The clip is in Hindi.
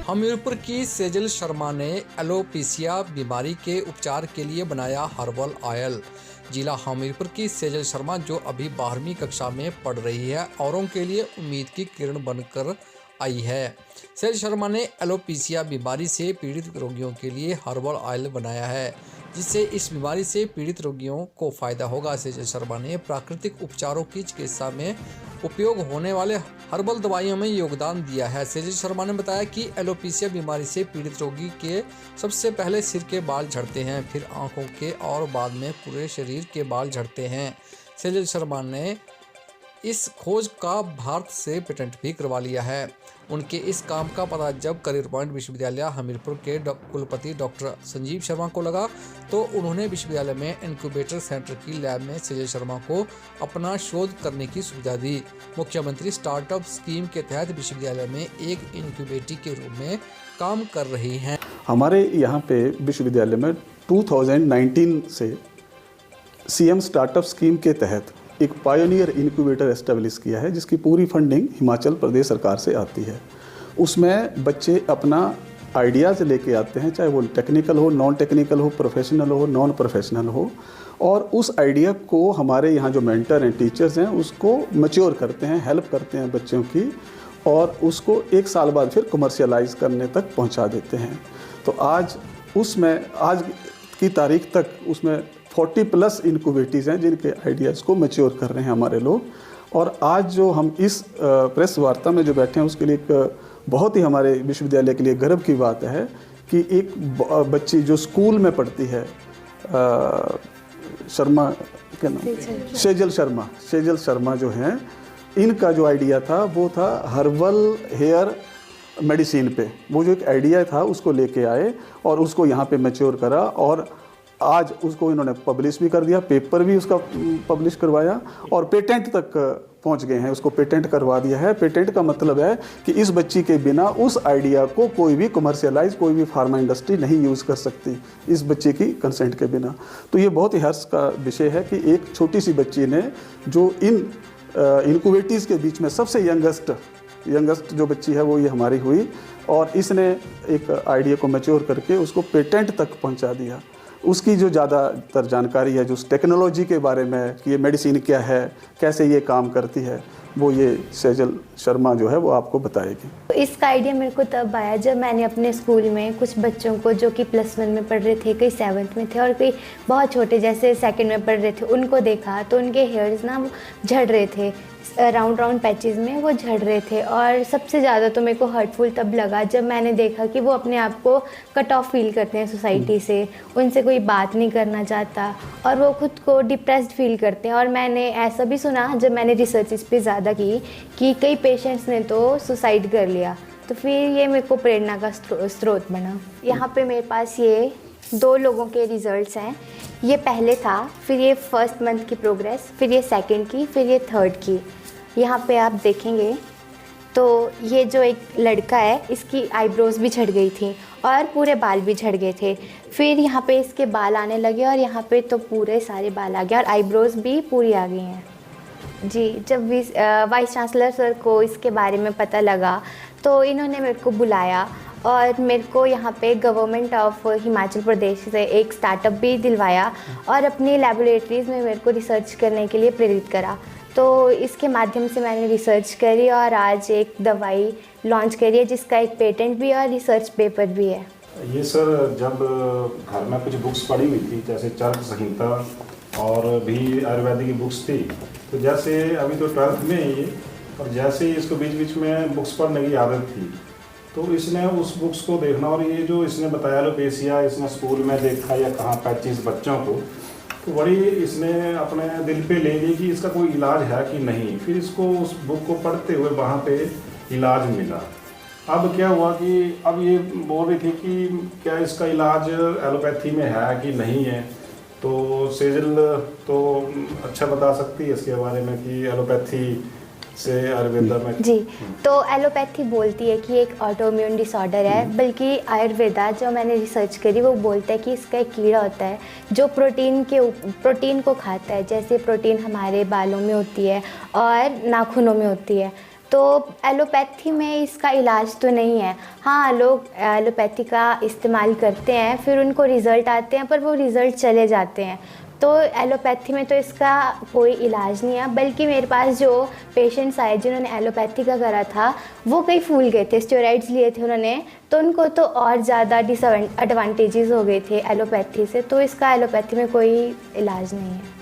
हमीरपुर की सेजल शर्मा ने एलोपेशिया बीमारी के उपचार के लिए बनाया हर्बल ऑयल। जिला हमीरपुर की सेजल शर्मा जो अभी 12वीं कक्षा में पढ़ रही है, औरों के लिए उम्मीद की किरण बनकर आई है। सेजल शर्मा ने एलोपेशिया बीमारी से पीड़ित रोगियों के लिए हर्बल ऑयल बनाया है, जिससे इस बीमारी से पीड़ित रोगियों को फायदा होगा। सेजल शर्मा ने प्राकृतिक उपचारों की चिकित्सा में उपयोग होने वाले हर्बल दवाइयों में योगदान दिया है। सेजल शर्मा ने बताया कि एलोपेशिया बीमारी से पीड़ित रोगी के सबसे पहले सिर के बाल झड़ते हैं, फिर आंखों के और बाद में पूरे शरीर के बाल झड़ते हैं। सेजल शर्मा ने इस खोज का भारत से पेटेंट भी करवा लिया है। उनके इस काम का पता जब करियर पॉइंट विश्वविद्यालय हमीरपुर के कुलपति डॉक्टर संजीव शर्मा को लगा, तो उन्होंने विश्वविद्यालय में इंक्यूबेटर सेंटर की लैब में सेजल शर्मा को अपना शोध करने की सुविधा दी। मुख्यमंत्री स्टार्टअप स्कीम के तहत विश्वविद्यालय में एक इंक्यूबेटर के रूप में काम कर रही हैं। हमारे यहाँ पे विश्वविद्यालय में 2019 से सीएम स्टार्टअप स्कीम के तहत एक पायोनियर इनक्यूबेटर एस्टेब्लिश किया है, जिसकी पूरी फंडिंग हिमाचल प्रदेश सरकार से आती है। उसमें बच्चे अपना आइडियाज़ लेके आते हैं, चाहे वो टेक्निकल हो, नॉन टेक्निकल हो, प्रोफेशनल हो, नॉन प्रोफेशनल हो, और उस आइडिया को हमारे यहाँ जो मेंटर हैं, टीचर्स हैं, उसको मैच्योर करते हैं, हेल्प करते हैं बच्चों की, और उसको 1 साल बाद फिर कमर्शियलाइज करने तक पहुँचा देते हैं। तो आज की तारीख तक उसमें 40+ इनक्यूबेटर्स हैं जिनके आइडियाज़ को मैच्योर कर रहे हैं हमारे लोग। और आज जो हम इस प्रेस वार्ता में जो बैठे हैं, उसके लिए एक बहुत ही हमारे विश्वविद्यालय के लिए गर्व की बात है कि एक बच्ची जो स्कूल में पढ़ती है, शर्मा क्या नाम, सेजल शर्मा जो हैं, इनका जो आइडिया था वो था हर्बल हेयर मेडिसिन पे। वो जो एक आइडिया था उसको लेके आए और उसको यहाँ पे मैच्योर करा, और आज उसको इन्होंने पब्लिश भी कर दिया, पेपर भी उसका पब्लिश करवाया, और पेटेंट तक पहुंच गए हैं, उसको पेटेंट करवा दिया है। पेटेंट का मतलब है कि इस बच्ची के बिना उस आइडिया को कोई भी कमर्शियलाइज, कोई भी फार्मा इंडस्ट्री नहीं यूज़ कर सकती इस बच्चे की कंसेंट के बिना। तो ये बहुत ही हर्ष का विषय है कि एक छोटी सी बच्ची ने, जो इन इनक्यूबेटर्स के बीच में सबसे यंगेस्ट जो बच्ची है वो ये हमारी हुई, और इसने एक आइडिया को मैच्योर करके उसको पेटेंट तक पहुंचा दिया। उसकी जो ज़्यादातर जानकारी है, जो उस टेक्नोलॉजी के बारे में कि ये मेडिसिन क्या है, कैसे ये काम करती है, वो ये सेजल शर्मा जो है वो आपको बताएगी। इसका आइडिया मेरे को तब आया जब मैंने अपने स्कूल में कुछ बच्चों को, जो कि +1 में पढ़ रहे थे, कई 7th में थे और कई बहुत छोटे जैसे 2nd में पढ़ रहे थे, उनको देखा तो उनके हेयर्स ना झड़ रहे थे, राउंड पैचेस में वो झड़ रहे थे। और सबसे ज़्यादा तो मेरे को हर्टफुल तब लगा जब मैंने देखा कि वो अपने आप को कट ऑफ फील करते हैं सोसाइटी से, उनसे कोई बात नहीं करना चाहता और वो खुद को डिप्रेस्ड फील करते हैं। और मैंने ऐसा भी सुना जब मैंने रिसर्च इस पर ज़्यादा की कि कई पेशेंट्स ने तो सुसाइड कर लिया। तो फिर ये मेरे को प्रेरणा का स्रोत बना। यहाँ पे मेरे पास ये 2 लोगों के रिज़ल्ट्स हैं। ये पहले था, फिर ये 1st मंथ की प्रोग्रेस, फिर ये 2nd की, फिर ये 3rd की। यहाँ पे आप देखेंगे तो ये जो एक लड़का है, इसकी आईब्रोज भी झड़ गई थी और पूरे बाल भी झड़ गए थे। फिर यहाँ पे इसके बाल आने लगे और यहाँ पे तो पूरे सारे बाल आ गए और आईब्रोज भी पूरी आ गई हैं जी। जब वाइस चांसलर सर को इसके बारे में पता लगा तो इन्होंने मेरे को बुलाया और मेरे को यहाँ पे गवर्नमेंट ऑफ हिमाचल प्रदेश से एक स्टार्टअप भी दिलवाया और अपनी लैबोरेटरीज़ में मेरे को रिसर्च करने के लिए प्रेरित करा। तो इसके माध्यम से मैंने रिसर्च करी और आज एक दवाई लॉन्च करी है जिसका एक पेटेंट भी और रिसर्च पेपर भी है। ये सर, जब घर में कुछ बुक्स पढ़ी हुई थी, जैसे चरक संहिता और भी आयुर्वेदिक की बुक्स थी, तो जैसे अभी तो 12th में है ये, और जैसे इसको बीच में बुक्स पढ़ने की आदत थी, तो इसने उस बुक्स को देखना, और ये जो इसने बताया एलोपेशिया, इसने स्कूल में देखा या कहाँ पैचेस बच्चों को, तो बड़ी इसने अपने दिल पे ले ली कि इसका कोई इलाज है कि नहीं। फिर इसको उस बुक को पढ़ते हुए वहाँ पे इलाज मिला। अब क्या हुआ कि अब ये बोल रही थी कि क्या इसका इलाज एलोपैथी में है कि नहीं है, तो सेजल तो अच्छा बता सकती है इसके बारे में कि एलोपैथी से आयुर्वेदा में। जी, तो एलोपैथी बोलती है कि एक ऑटोइम्यून डिसऑर्डर है, बल्कि आयुर्वेदा जो मैंने रिसर्च करी वो बोलता है कि इसका एक कीड़ा होता है जो प्रोटीन को खाता है। जैसे प्रोटीन हमारे बालों में होती है और नाखूनों में होती है, तो एलोपैथी में इसका इलाज तो नहीं है। हाँ, लोग एलोपैथी का इस्तेमाल करते हैं, फिर उनको रिज़ल्ट आते हैं, पर वो रिज़ल्ट चले जाते हैं। तो एलोपैथी में तो इसका कोई इलाज नहीं है, बल्कि मेरे पास जो पेशेंट्स आए जिन्होंने एलोपैथी का करा था, वो कई फूल गए थे, स्टेरॉइड्स लिए थे उन्होंने, तो उनको तो और ज़्यादा डिसएडवांटेजेस हो गए थे एलोपैथी से। तो इसका एलोपैथी में कोई इलाज नहीं है।